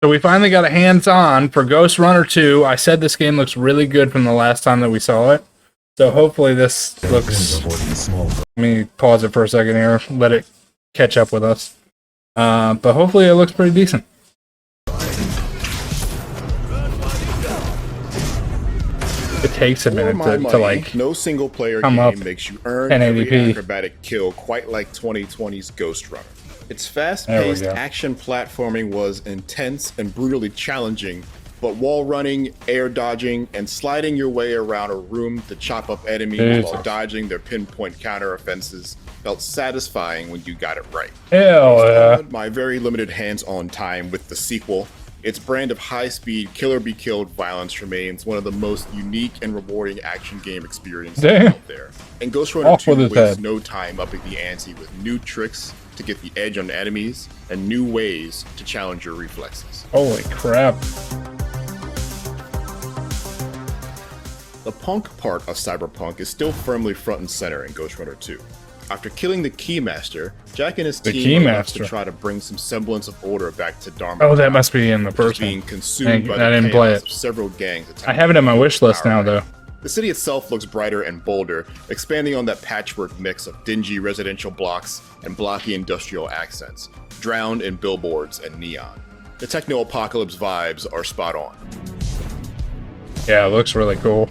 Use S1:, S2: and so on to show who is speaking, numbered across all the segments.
S1: So we finally got a hands-on for Ghostrunner 2. I said this game looks really good from the last time that we saw it. So hopefully this looks... Let me pause it for a second here. Let it catch up with us. But hopefully it looks pretty decent. It takes a minute to like...
S2: No single player game makes you earn every acrobatic kill quite like 2020's Ghostrunner. Its fast-paced action platforming was intense and brutally challenging, but wall running, air dodging, and sliding your way around a room to chop up enemies while dodging their pinpoint counter offenses felt satisfying when you got it right.
S1: Hell yeah.
S2: My very limited hands-on time with the sequel, its brand of high-speed, killer-be-killed violence remains one of the most unique and rewarding action game experiences out there. And Ghostrunner 2 wastes no time upping the ante with new tricks to get the edge on enemies and new ways to challenge your reflexes.
S1: Holy crap.
S2: The punk part of Cyberpunk is still firmly front and center in Ghostrunner 2. After killing the Keymaster, Jack and his team left to try to bring some semblance of order back to Dharma.
S1: Oh, that must be in the first
S2: being consumed by
S1: I didn't play it.
S2: Of several gangs.
S1: I have it on my wish list now, though.
S2: The city itself looks brighter and bolder, expanding on that patchwork mix of dingy residential blocks and blocky industrial accents, drowned in billboards and neon. The techno-apocalypse vibes are spot on.
S1: Yeah, it looks really cool.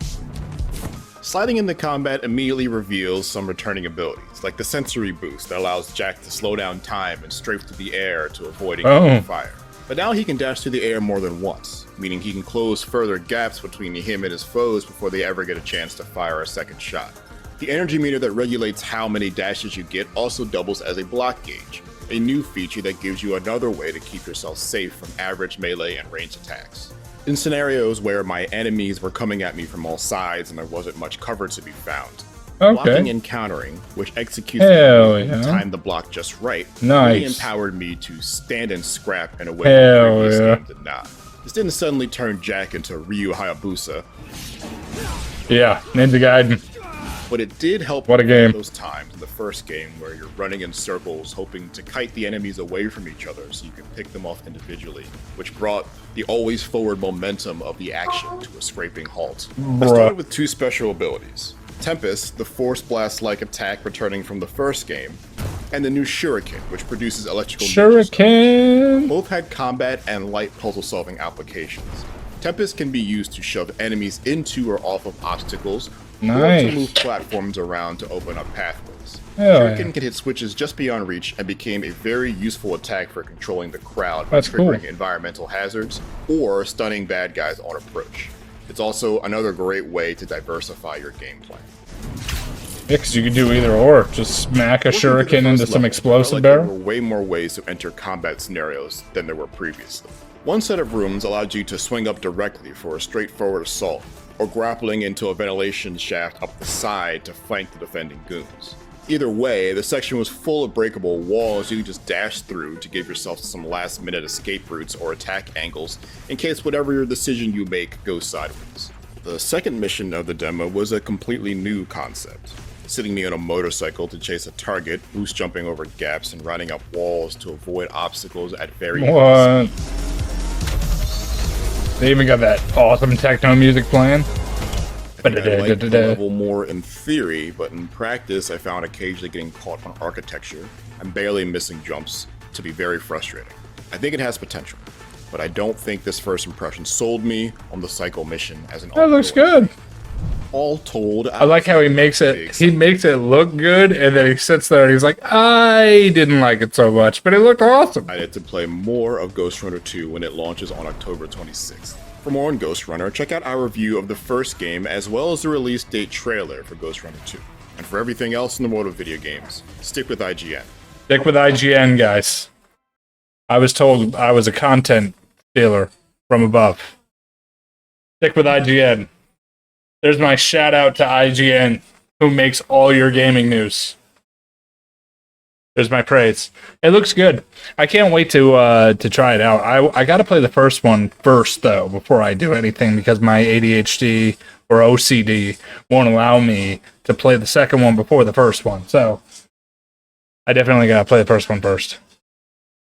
S2: Sliding into combat immediately reveals some returning abilities, like the sensory boost that allows Jack to slow down time and strafe through the air to avoid fire. But now he can dash through the air more than once, meaning he can close further gaps between him and his foes before they ever get a chance to fire a second shot. The energy meter that regulates how many dashes you get also doubles as a block gauge, a new feature that gives you another way to keep yourself safe from average melee and ranged attacks. In scenarios where my enemies were coming at me from all sides and there wasn't much cover to be found, blocking and countering, which executes time the block just right, really empowered me to stand and scrap in a way that previous game did not. This didn't suddenly turn Jack into Ryu Hayabusa.
S1: Yeah, Ninja Gaiden.
S2: But it did help
S1: what a game.
S2: Those times in the first game where you're running in circles hoping to kite the enemies away from each other so you can pick them off individually, which brought the always forward momentum of the action to a scraping halt. I started with two special abilities. Tempest, the Force Blast-like attack returning from the first game, and the new Shuriken, which produces electrical
S1: Shuriken!
S2: Both had combat and light puzzle-solving applications. Tempest can be used to shove enemies into or off of obstacles, or to move platforms around to open up pathways. Shuriken can hit switches just beyond reach and became a very useful attack for controlling the crowd by triggering environmental hazards or stunning bad guys on approach. It's also another great way to diversify your gameplay.
S1: Yeah, because you can do either or. Just smack a shuriken into some explosive barrel.
S2: There were way more ways to enter combat scenarios than there were previously. One set of rooms allowed you to swing up directly for a straightforward assault, or grappling into a ventilation shaft up the side to flank the defending goons. Either way, the section was full of breakable walls you could just dash through to give yourself some last-minute escape routes or attack angles in case whatever your decision you make goes sideways. The second mission of the demo was a completely new concept. Sitting me on a motorcycle to chase a target, boost jumping over gaps, and riding up walls to avoid obstacles at varying speed.
S1: They even got that awesome techno music playing.
S2: I liked the level more in theory, but in practice I found occasionally getting caught on architecture and barely missing jumps to be very frustrating. I think it has potential, but I don't think this first impression sold me on the cycle mission as an
S1: That looks good.
S2: All told,
S1: I like how he makes it look good, and then he sits there and he's like, I didn't like it so much, but it looked awesome.
S2: I had to play more of Ghostrunner 2 when it launches on October 26th. For more on Ghostrunner, check out our review of the first game as well as the release date trailer for Ghostrunner 2. And for everything else in the world of video games, stick with IGN.
S1: Stick with IGN, guys. I was told I was a content stealer from above. Stick with IGN. There's my shout out to IGN, who makes all your gaming news. There's my praise. It looks good. I can't wait to try it out. I got to play the first one first, though, before I do anything, because my ADHD or OCD won't allow me to play the second one before the first one. So I definitely got to play the first one first.